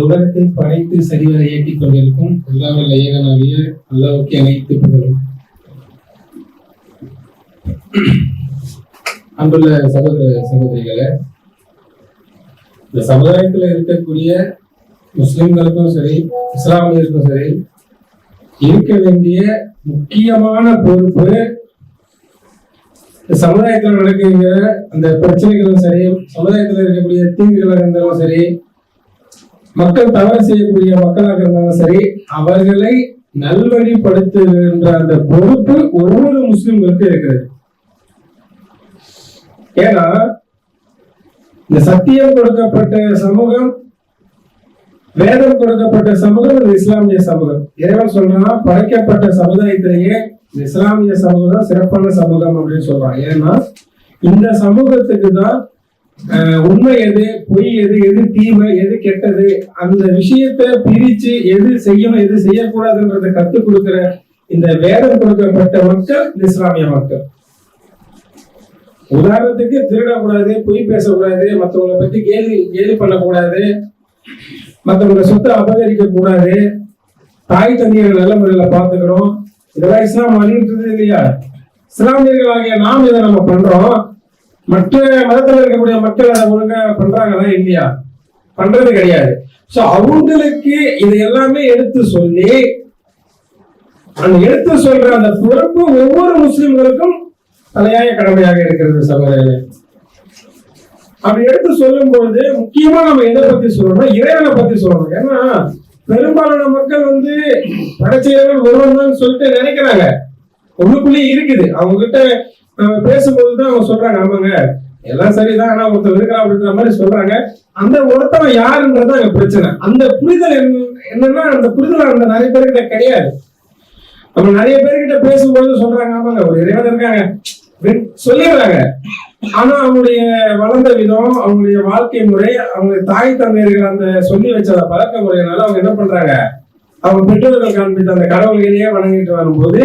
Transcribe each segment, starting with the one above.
உலகத்தை படைத்து சரிவர இயக்கிக் கொண்டிருக்கும் எல்லாம் வல்ல ஏகனாகிய அல்லாஹ்வுக்கே அனைத்து புகழும். அன்புள்ள சகோதர சகோதரிகளே, இந்த சமுதாயத்தில் இருக்கக்கூடிய முஸ்லிம்களுக்கும் சரி இஸ்லாமியருக்கும் சரி இருக்க வேண்டிய முக்கியமான பொறுப்பு சமுதாயத்தில் நடக்கிற அந்த பிரச்சனைகளும் சரி, சமுதாயத்தில் இருக்கக்கூடிய தீங்குகளாக இருந்தாலும் சரி, மக்கள் தவறு செய்யக்கூடிய மக்களாக இருந்தாலும் சரி, அவர்களை நல்வழிப்படுத்துகின்ற அந்த பொறுப்பு ஒவ்வொரு முஸ்லிம்களுக்கும் இருக்கிறது. ஏன்னா இந்த சத்தியம் கொடுக்கப்பட்ட சமூகம், வேதம் கொடுக்கப்பட்ட சமூகம் இந்த இஸ்லாமிய சமூகம். இறைவன் சொல்றான், படைக்கப்பட்ட சமுதாயத்திலேயே இந்த இஸ்லாமிய சமூகம் சிறப்பான சமூகம் அப்படின்னு சொல்றான். ஏன்னா இந்த சமூகத்துக்கு தான் உண்மை எது, பொய் எது, எது தீமை, எது கெட்டது, அந்த விஷயத்தை பிரிச்சு எது செய்யணும் எது செய்யக்கூடாதுன்றதை கற்றுக் கொடுக்கிற இந்த வேதம் கொடுக்கப்பட்ட மக்கள் இந்த இஸ்லாமிய மக்கள். உதாரணத்துக்கு திருடக்கூடாது, பொய் பேசக்கூடாது, மற்றவங்களை பத்தி கேலி பண்ணக்கூடாது, மற்றவங்க சொத்தை அபகரிக்க கூடாது, தாய் தந்தையை நல்ல முறையில பாத்துக்கிறோம். இதெல்லாம் இஸ்லாம் வலியுறுத்துது இல்லையா? இஸ்லாமியர்கள் ஆகிய நாம் இதை நம்ம பண்றோம். மற்ற மதத்தில் இருக்கக்கூடிய மக்கள் அதை ஒழுங்கா பண்றாங்களா இல்லையா? பண்றது கிடையாது. சோ அவங்களுக்கு இதை எல்லாமே எடுத்து சொல்லி அந்த எடுத்து சொல்ற அந்த பொறுப்பு ஒவ்வொரு முஸ்லிம்களுக்கும் தலையாய கடமையாக இருக்கிறது சகோதரர்களே. அப்படி எடுத்து சொல்லும் பொழுது முக்கியமா நம்ம எதை பத்தி சொல்லணும்? இறைவனை பத்தி சொல்லணும். ஏன்னா பெரும்பாலான மக்கள் படைச்சவர்கள் ஒருவன் தான் சொல்லிட்டு நினைக்கிறாங்க. உள்ளுக்குள்ளேயே இருக்குது. அவங்க கிட்ட பேசும்போதுதான் அவங்க சொல்றாங்க, ஆமாங்க எல்லாம் சரிதான், ஆனா ஒருத்தர் இருக்கிறா அப்படின்ற மாதிரி சொல்றாங்க. அந்த ஒருத்தவன் யாருன்றத அங்க பிரச்சனை. அந்த புரிதல் என்னன்னா அந்த புரிதல் அந்த நிறைய பேர்கிட்ட கிடையாது. நம்ம நிறைய பேர்கிட்ட பேசும்போது சொல்றாங்க, ஆமாங்க ஒரு இறைவன் இருக்காங்க சொல்லிடுறாங்க. ஆனா அவங்களுடைய வளர்ந்த விதம், அவங்களுடைய வாழ்க்கை முறை, அவங்க தாய் தந்தையர்கள் அந்த சொல்லி வச்ச பழக்க முறையினால அவங்க என்ன பண்றாங்க, அவங்க பெற்றோர்கள் காண்பித்த அந்த கடவுள்களையே வணங்கிட்டு வரும்போது,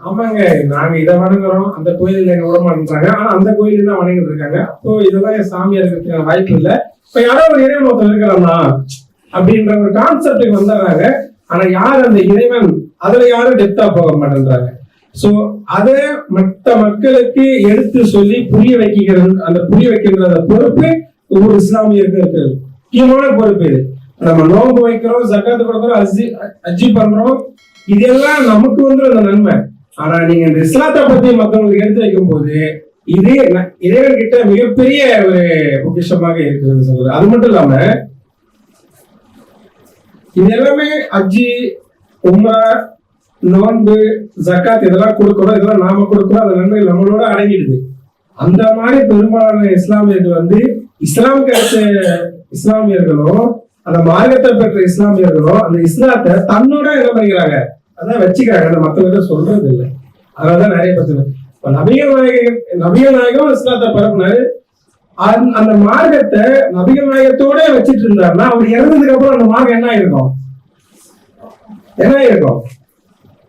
ஆமாங்க நாங்க இதை வணங்குறோம், அந்த கோயிலில் எங்க விட மாட்டேங்கிறாங்க, ஆனா அந்த கோயில தான் வணங்கிட்டு இருக்காங்க. அப்போ இதெல்லாம் சாமியா இருக்கிறதுக்கான வாய்ப்பு இல்லை. இப்ப யாரோ ஒரு இறைவன் ஒருத்தர் இருக்கிறான்னா அப்படின்ற ஒரு கான்செப்டுக்கு வந்துடுறாங்க. ஆனா யார் அந்த இறைவன், அதுல யாரும் டெப்தா போக மாட்டேன்றாங்க. சோ அத மற்ற மக்களுக்கு எடுத்து சொல்லி புரிய வைக்கிறது, அந்த புரிய வைக்கின்ற அந்த பொறுப்பு ஒவ்வொரு இஸ்லாமியருக்கும் இருக்கிறது. முக்கியமான பொறுப்பு இது. நம்ம நோன்பு வைக்கிறோம், ஜக்காத்து கொடுக்கிறோம், ஹஜ்ஜி பண்றோம், இதெல்லாம் நமக்கு அந்த நன்மை. ஆனா நீங்க இந்த இஸ்லாத்தை பத்தி மற்றவங்களுக்கு எடுத்து வைக்கும் போது இது இறைவன் கிட்ட மிகப்பெரிய ஒரு பொக்கிஷமாக இருக்கிறது சொல்றது. அது மட்டும் இல்லாம இது எல்லாமே ஹஜ்ஜி, உம்ரா, நோன்பு, ஜக்காத் இதெல்லாம் கொடுக்கிறோம், இதெல்லாம் நாம கொடுக்கிறோம், அந்த நன்மைகள் நம்மளோட அடங்கிடுது. அந்த மாதிரி பெரும்பாலான இஸ்லாமியர்கள் இஸ்லாம் கிடைச்ச இஸ்லாமியர்களும் அந்த மார்க்கத்தை பெற்ற இஸ்லாமியர்களும் அந்த இஸ்லாத்தை தன்னோட என்ன பண்ணிக்கிறாங்க, அதான் வச்சுக்கிறாங்க. அந்த மற்றவங்க சொல்றது இல்லை. அதனாலதான் நிறைய பிரச்சனை. இப்ப நபிகள் நாயகம் இஸ்லாத்தை பரப்புனாரு. அந்த மார்க்கத்தை நபிகள் நாயகத்தோட வச்சிட்டு இருந்தாருன்னா அவர் இறந்ததுக்கு அப்புறம் அந்த மார்க்கம் என்ன ஆயிருக்கும்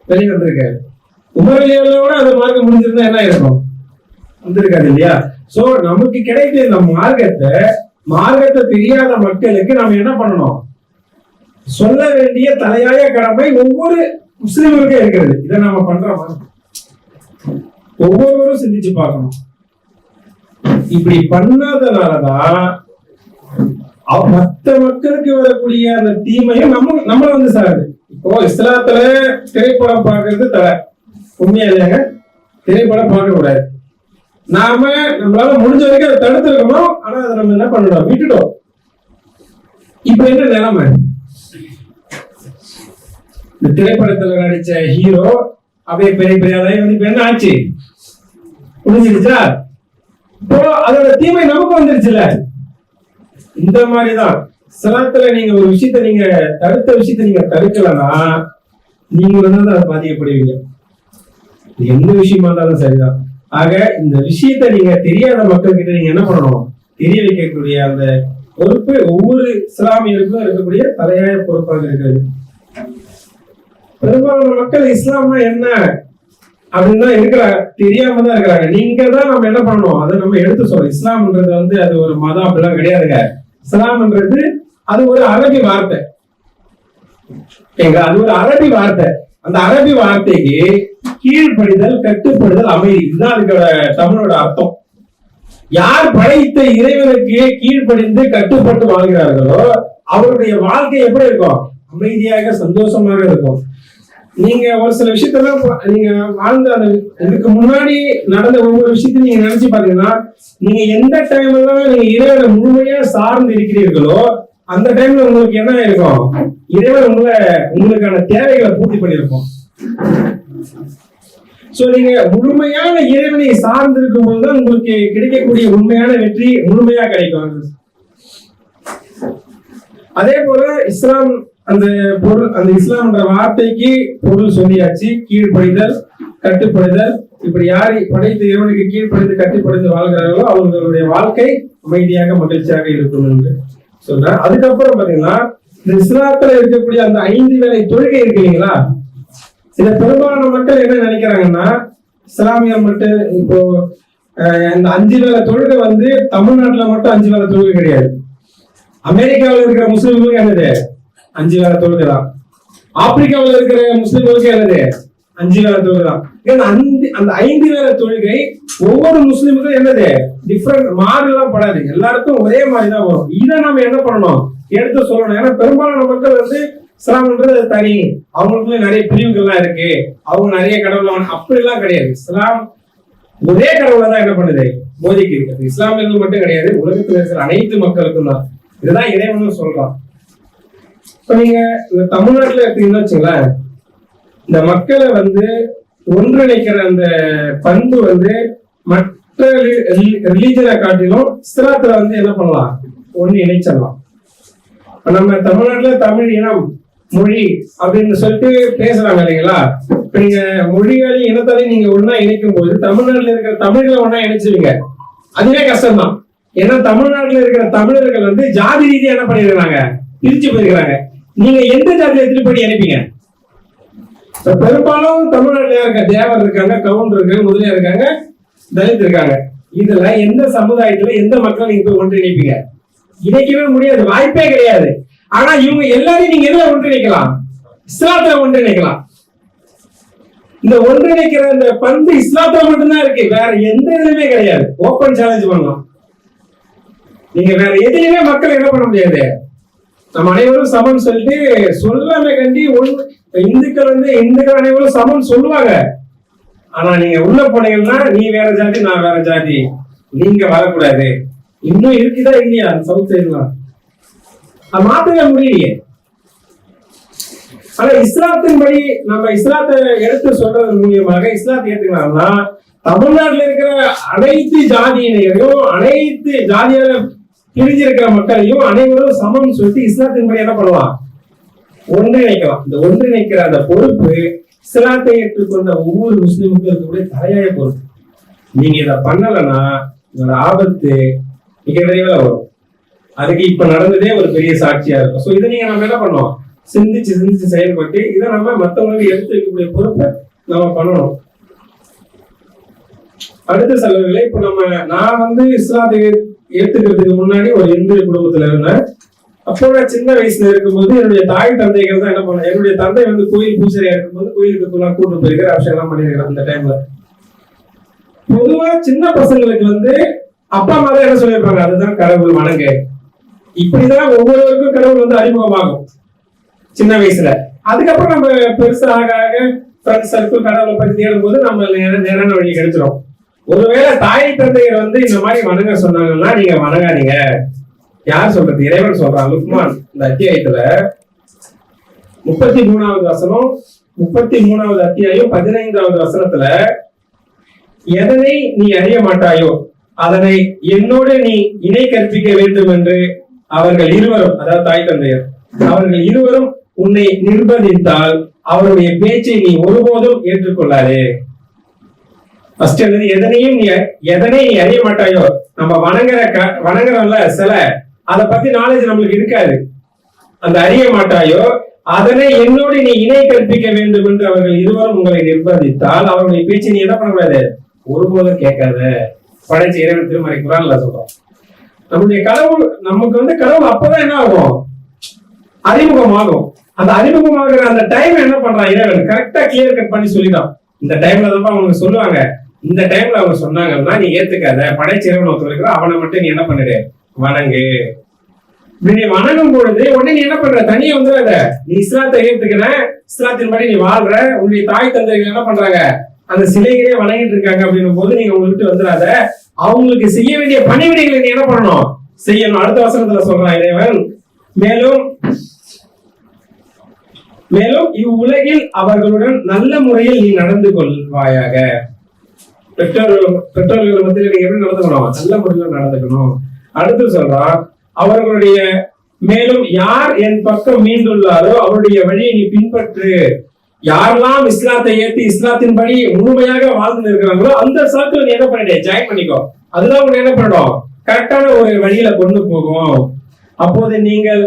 வெளியே வந்திருக்காரு. உமரலியோட அந்த மார்க்கம் முடிஞ்சிருந்தா என்ன ஆயிருக்கும், வந்திருக்காது இல்லையா? சோ நமக்கு கிடைத்த இந்த மார்க்கத்தை தெரியாத மக்களுக்கு நாம என்ன பண்ணணும், சொல்ல வேண்டிய தலையாய கடமை ஒவ்வொரு முஸ்லிம்களுக்கும் இருக்கிறது. இதை நாம பண்றோமா? ஒவ்வொருவரும் சிந்திச்சு பார்க்கணும். இப்படி பண்ணாதனாலதான் மற்ற மக்களுக்கு வரக்கூடிய அந்த தீமையும் நம்மள சாருது. இப்போ இஸ்லாத்துல திரைப்படம் பார்க்கறது தடை, உண்மையா இல்லையாங்க? திரைப்படம் பார்க்க கூடாது. நம்மளால முடிஞ்ச வரைக்கும் அதை தடுத்துருக்கணும். ஆனா அதை நம்ம என்ன பண்ணணும், விட்டுட்டோம். இப்ப என்ன நிலைமை, இந்த திரைப்படத்துல நடிச்ச ஹீரோ அப்படியே பெரிய பெரிய இப்ப என்ன ஆச்சு, புரிஞ்சிருச்சா? இப்போ அதோட தீமை நமக்கு வந்துருச்சுல. இந்த மாதிரிதான் இஸ்லாத்துல நீங்க ஒரு விஷயத்த நீங்க தடுத்த விஷயத்த நீங்க தடுக்கலன்னா நீங்க அதை பாதிக்கப்படுவீங்க. எந்த விஷயமா இருந்தாலும் சரிதான். ஆக இந்த விஷயத்த நீங்க தெரியாத மக்கள் கிட்ட நீங்க என்ன பண்ணணும், தெரிய வைக்கக்கூடிய அந்த பொறுப்பு ஒவ்வொரு இஸ்லாமியருக்கும் இருக்கக்கூடிய தலையாய பொறுப்பாக இருக்கிறது. பெரும்பாலான மக்கள் இஸ்லாம்னா என்ன அப்படின்னு தான் இருக்கிறாங்க, தெரியாம தான் இருக்கிறாங்க. நீங்க தான் நம்ம என்ன பண்ணணும், அதை நம்ம எடுத்து சொல்றோம். இஸ்லாம்ன்றது அது ஒரு மதம் அப்படிலாம் கிடையாதுங்க. இஸ்லாம்ன்றது அது ஒரு அரபி வார்த்தை. அது ஒரு அரபி வார்த்தை. அந்த அரபி வார்த்தைக்கு கீழ்ப்படிதல், கட்டுப்படுதல், அமைதி, இதுதான் அதுக்கோட தமிழோட அர்த்தம். யார் படைத்த இறைவனுக்கு கீழ்ப்படிந்து கட்டுப்பட்டு வாழ்கிறார்களோ அவருடைய வாழ்க்கை எப்படி இருக்கும்? அமைதியாக, சந்தோஷமாக இருக்கும். நீங்க ஒரு சில விஷயத்தெல்லாம் நீங்க வாழ்ந்த அந்த இதுக்கு முன்னாடி நடந்த ஒவ்வொரு விஷயத்தையும் நீங்க நினைச்சு பாத்தீங்கன்னா, நீங்க எந்த டைம்ல நீங்க இறைவனை முழுமையா சார்ந்து இருக்கிறீர்களோ அந்த டைம்ல உங்களுக்கு என்ன இருக்கும்? இறைவன் உங்களுக்கான தேவைகளை பூர்த்தி பண்ணியிருக்கும். சோ நீங்க முழுமையான இறைவனை சார்ந்து இருக்கும் போதுதான் உங்களுக்கு கிடைக்கக்கூடிய உண்மையான வெற்றி முழுமையா கிடைக்கும். அதே போல இஸ்லாம் அந்த பொருள், அந்த இஸ்லாம்ன்ற வார்த்தைக்கு பொருள் சொல்லியாச்சு. கீழ்ப்படிதல், கட்டுப்படுதல். இப்படி யாரை படைத்த இறைவனுக்கு கீழ்ப்படிந்து கட்டுப்படுத்தி வாழ்கிறார்களோ அவர்களுடைய வாழ்க்கை அமைதியாக, மகிழ்ச்சியாக இருக்கும் என்று சொல்ற. அதுக்கப்புறம் பாத்தீங்கன்னா இந்த இஸ்லாத்துல இருக்கக்கூடிய அந்த 5 வேளை தொழுகை இருக்கு இல்லைங்களா? இத பெரும்பாலான மக்கள் என்ன நினைக்கிறாங்கன்னா, இஸ்லாமியர் மட்டும் இப்போ இந்த 5 வேளை தொழுகை தமிழ்நாட்டுல மட்டும் 5 வேளை தொழுகை கிடையாது. அமெரிக்காவில் இருக்கிற முஸ்லிம்களுக்கு என்னது 5 வேளை தொழுகை தான். ஆப்பிரிக்காவில் இருக்கிற முஸ்லிம்களுக்கு என்னது 5 வேளை தொழுகை தான். அந்த 5 வேளை தொழுகை ஒவ்வொரு முஸ்லிமுக்கும் என்னது டிஃபரெண்ட், மாறுலாம் படாது, எல்லாருக்கும் ஒரே மாதிரி தான் வரும். இதை நம்ம என்ன பண்ணணும், எடுத்து சொல்லணும். ஏன்னா பெரும்பாலான மக்கள் இஸ்லாம்ன்றது தனி, அவங்களுக்குள்ள நிறைய பிரிவுகள்லாம் இருக்கு, அவங்க நிறைய கடவுள், அப்படிலாம் கிடையாது. இஸ்லாம் ஒரே கடவுளை தான் என்ன பண்ணுது, போதிக்கு இருக்கு. இஸ்லாமியர்கள் மட்டும் கிடையாது, உலகத்தில் இருக்கிற அனைத்து மக்களுக்கும் தான். இதுதான் இறைவன் சொல்றான். இப்ப நீங்க இந்த தமிழ்நாட்டுல எடுத்தீங்கன்னா வச்சுங்களேன், இந்த மக்களை ஒன்றிணைக்கிற அந்த பண்பு மற்ற ரிலீஜனை காட்டிலும் இஸ்லாத்துல என்ன பண்ணலாம், ஒண்ணு இணைச்சிடலாம். நம்ம தமிழ்நாட்டுல தமிழ் இனம், மொழி அப்படின்னு சொல்லிட்டு பேசுறாங்க இல்லைங்களா? இப்ப நீங்க மொழிகளையும் இனத்தாலையும் நீங்க ஒன்னா இணைக்கும் போது தமிழ்நாட்டுல இருக்கிற தமிழ்களை ஒன்னா இணைச்சுவீங்க, அதுவே கஷ்டம்தான். ஏன்னா தமிழ்நாட்டுல இருக்கிற தமிழர்கள் ஜாதி ரீதியா என்ன பண்ணிருக்காங்க, பிரிச்சு போயிருக்கிறாங்க. நீங்க எந்த ஜாதியில திருப்பி இணைப்பீங்க? பெரும்பாலும் தமிழ்நாட்டுல இருக்க தேவர் இருக்காங்க, கவுண்டர் இருக்காங்க, முதலியார் இருக்காங்க, தலித் இருக்காங்க. இதுல எந்த சமுதாயத்துல எந்த மக்கள் நீங்க போய் ஒன்றிணைப்பீங்க? இணைக்கவே முடியாது, வாய்ப்பே கிடையாது. ஆனா இவங்க எல்லாரையும் நீங்க எதுல ஒன்றிணைக்கலாம்? இஸ்லாத்துல ஒன்றிணைக்கலாம். இந்த ஒன்றிணைக்கிற இந்த பண்பு இஸ்லாத்துல மட்டும்தான் இருக்கு, வேற எந்த இதுலயுமே கிடையாது. ஓப்பன் சேலஞ்ச் பண்ணலாம். நீங்க வேற எதுலையுமே மக்கள் என்ன பண்ண முடியாது. நம்ம அனைவரும் சமம் சொல்லிட்டு சொல்லாம கண்டி இந்துக்கள் இந்துக்கள் அனைவரும் சமம் சொல்லுவாங்க. ஆனா நீங்க உள்ள போனீங்கன்னா நீ வேற ஜாதி, நான் வேற ஜாதி, நீங்க வரக்கூடாது, இன்னும் இருக்குதா இல்லையா அந்த சவுத் சைட்லாம்? அது மாற்றவே முடியலையே. ஆனா இஸ்லாத்தின்படி நம்ம இஸ்லாத்தை எடுத்து சொல்றது மூலியமாக இஸ்லாத்தை ஏத்துக்கலாம்னா தமிழ்நாட்டுல இருக்கிற அனைத்து ஜாதியினையும், அனைத்து ஜாதியால பிரிஞ்சிருக்கிற மக்களையும் அனைவரும் சமம் சொல்லிட்டு இஸ்லாத்தின்படி என்ன பண்ணலாம், ஒன்றிணைக்கலாம். இந்த ஒன்றிணைக்கிற அந்த பொறுப்பு இஸ்லாத்தை ஏற்றுக்கொண்ட ஒவ்வொரு முஸ்லிமுக்கும் இருக்கக்கூடிய தலையாய பொறுப்பு. நீங்க இதை பண்ணலன்னா இதோட ஆபத்து மிக விரைவில் வரும். அதுக்கு இப்ப நடந்ததே ஒரு பெரிய சாட்சியா இருக்கும். சோ இதை நீங்க நம்ம என்ன பண்ணோம், சிந்திச்சு சிந்திச்சு செயல்பட்டு இதை நம்ம மற்றவங்களுக்கு எடுத்து வைக்கக்கூடிய பொறுப்பை நம்ம பண்ணணும். அடுத்த செலவுகளை இப்ப நான் இஸ்லாத்தை ஏத்துக்கிறதுக்கு முன்னாடி ஒரு இந்து குடும்பத்துல இருந்தேன். அப்போ நான் சின்ன வயசுல இருக்கும்போது என்னுடைய தாய் தந்தைகள் தான் என்ன பண்ண, என்னுடைய தந்தை கோயில் பூஜையா இருக்கும்போது கோயிலுக்கு கூட்டு போயிருக்கிற அவசியம் எல்லாம் பண்ணிருக்கிறேன். அந்த டைம்ல பொதுவா சின்ன பசங்களுக்கு அப்பா அம்மா தான் என்ன சொல்லியிருப்பாங்க, அதுதான் கடவுள் வணங்க. இப்படிதான் ஒவ்வொருவருக்கும் கடவுள் அறிமுகமாகும் சின்ன வயசுல. அதுக்கப்புறம் நம்ம பெருசா ஆக ஆக ஃப்ரெண்ட்ஸ் சர்க்கிள் கடவுளை பத்தி தேடும் போது நம்ம நேரான வழி கிடைச்சிடும். ஒருவேளை தாய் தந்தையர் இந்த மாதிரி வணங்க சொன்னாங்கன்னா நீங்க வணங்காதீங்க. யார் சொல்றது, இறைவன் சொல்றான். லுக்மான் இந்த அத்தியாயத்துல 33வது வசனம், 33வது அத்தியாயம் 15வது வசனத்துல, எதனை நீ அறிய மாட்டாயோ அதனை என்னோடு நீ இணை கற்பிக்க வேண்டும் என்று அவர்கள் இருவரும், அதாவது தாய் தந்தையர், அவர்கள் இருவரும் உன்னை நிர்பந்தித்தால் அவருடைய பேச்சை நீ ஒருபோதும் ஏற்றுக்கொள்ளாதே. எதனை நீ அறிய மாட்டாயோ, நம்ம வணங்குறோம்ல சில, அதை பத்தி நாலேஜ் நம்மளுக்கு இருக்காது, அந்த அறிய மாட்டாயோ அதனை என்னோடு நீ இணை கற்பிக்க வேண்டும் என்று அவர்கள் இருவரும் உங்களை நிர்பந்தித்தால் அவருடைய பேச்சை நீ என்ன பண்ணக்கூடாது, ஒருபோதும் கேட்காத. படைச்ச இறைவன் திருமறை குர்ஆன்ல சொல்றோம். நம்முடைய கடவுள் நமக்கு கடவுள் அப்பதான் என்ன ஆகும், அறிமுகமாகும். அந்த அறிமுகமாகிற அந்த டைம் என்ன பண்றான் இறைவன் கரெக்டா கிளியர் கட் பண்ணி சொல்லிடும். இந்த டைம்ல தான் அவங்க சொல்லுவாங்க, இந்த டைம்ல அவங்க சொன்னாங்கன்னா நீ ஏத்துக்காத, படைச்சிறவன் ஒருத்தர் இருக்கிற அவனை மட்டும் நீ என்ன பண்ணிடு, வணங்கு. நீ வணங்கும் பொழுது உடனே நீ என்ன பண்ற, தனியா வந்துடாத, நீ இஸ்லாத்தை ஏத்துக்கிற, இஸ்லாத்தின் படி நீ வாழ்ற, உன்னுடைய தாய் தந்தைகள் என்ன பண்றாங்க அந்த சிலைகளே வணங்கிட்டு இருக்காங்க அப்படின்னும் போது நீங்க உங்களுக்கு வந்துடாத, அவங்களுக்கு செய்ய வேண்டிய பணிவிடைகளை நீ என்ன பண்ணணும், செய்யணும். அடுத்த வசனத்துல சொல்றான் இறைவன், மேலும் மேலும் இவ்வுலகில் அவர்களுடன் நல்ல முறையில் நீ நடந்து கொள்வாயாக. பெற்றோர்கள் மத்தியில் நீங்க எப்படி நடந்துக்கணும், நல்ல முறையில் நடந்துக்கணும். அடுத்து சொல்றான், அவர்களுடைய மேலும் யார் என் பக்கம் மீண்டுள்ளாரோ அவருடைய வழியை நீ பின்பற்று. யாரெல்லாம் இஸ்லாத்தை ஏற்றி இஸ்லாத்தின்படி முழுமையாக வாழ்ந்து இருக்கிறாங்களோ அந்த சர்க்கிள் நீ என்ன பண்ணிடு, ஜாயின் பண்ணிக்கோ. அதுதான் உங்களை என்ன பண்ணணும், கரெக்டான ஒரு வழியில கொண்டு போகும். அப்போது நீங்கள்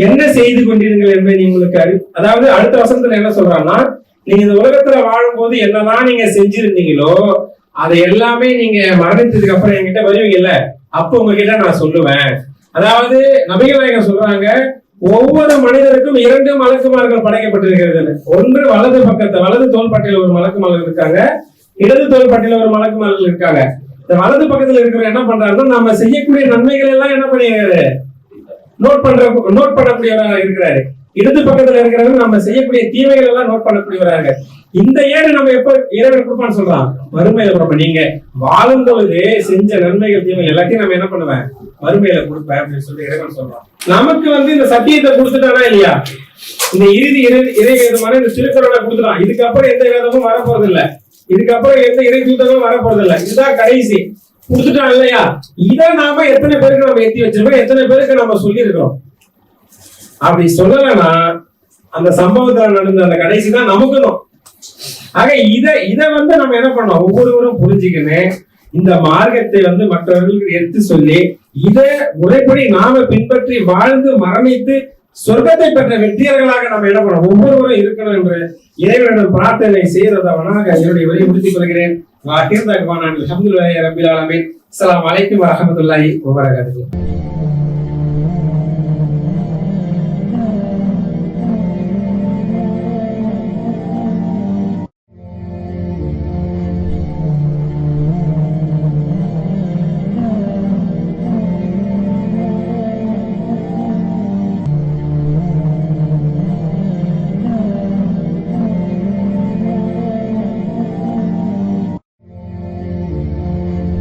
என்ன செய்து கொண்டீர்கள் என்பதை உங்களுக்கு அதாவது அடுத்த வசனத்துல என்ன சொல்றாங்கன்னா, நீங்க இந்த உலகத்துல வாழும் போது என்னதான் நீங்க செஞ்சிருந்தீங்களோ அதை எல்லாமே நீங்க மரணித்ததுக்கு அப்புறம் என்கிட்ட வருவீங்கல்ல, அப்ப உங்ககிட்ட நான் சொல்லுவேன். அதாவது நபிகள் நாயகம் சொல்றாங்க, ஒவ்வொரு மனிதருக்கும் 2 மலக்குமார்கள் படைக்கப்பட்டிருக்கிறது. ஒன்று வலது பக்கத்து வலது தோள்பட்டையில ஒரு மலக்குமார்கள் இருக்காங்க, இடது தோள்பட்டையில ஒரு மலக்குமார்கள் இருக்காங்க. இந்த வலது பக்கத்துல இருக்கிற என்ன பண்றாருன்னா, நம்ம செய்யக்கூடிய நன்மைகள் எல்லாம் என்ன பண்ணிருக்காரு, நோட் பண்ணக்கூடியவராக இருக்கிறாரு. இடது பக்கத்துல இருக்கிறவங்க நம்ம செய்யக்கூடிய தீமைகள் எல்லாம் நோட் பண்ணக்கூடியவராக. இந்த ஏடு நம்ம எப்ப இறைவன் கொடுப்பான்னு சொல்றான், மறுமையில கொடுப்ப. நீங்க வாழும் பொழுது செஞ்ச நன்மைகள் தீமை எல்லாத்தையும் நம்ம என்ன பண்ணுவேன், மறுமையில கொடுப்பேன் அப்படின்னு சொல்லி இறைவன் சொல்றான். நமக்கு இந்த சத்தியத்தை கொடுத்துட்டானா இல்லையா, இந்த இறை வேதமான இந்த திருக்குறளை கொடுத்துட்டான். இதுக்கப்புறம் எந்த வேதமும் வரப்போறது இல்லை, இதுக்கப்புறம் எந்த இறை தூதமும் வரப்போறது இல்லை, இதுதான் கடைசி கொடுத்துட்டான் இல்லையா. இதை நாம எத்தனை பேருக்கு நம்ம எத்தி வச்சிருக்கோம், எத்தனை பேருக்கு நம்ம சொல்லி இருக்கிறோம். அப்படி சொல்லலைன்னா அந்த சம்பவத்துல நடந்த அந்த கடைசி தான் நமக்குதான். ஆக இதை நம்ம என்ன பண்ணோம், ஒவ்வொருவரும் புரிஞ்சுக்கணும். இந்த மார்க்கத்தை மற்றவர்களுக்கு எடுத்து சொல்லி இதை முறைப்படி நாம பின்பற்றி வாழ்ந்து மரணித்து சொர்க்கத்தை பெற்ற வெற்றியர்களாக நம்ம என்ன பண்ணோம், ஒவ்வொருவரும் இருக்கணும் என்று இறைவனிடம் பிரார்த்தனை செய்யறதவனாக என்னுடைய வழியை முடித்துக் கொள்கிறேன். அஸ்ஸலாமு அலைக்கும் வரஹ்மத்துல்லாஹி வபரகாத்துஹு.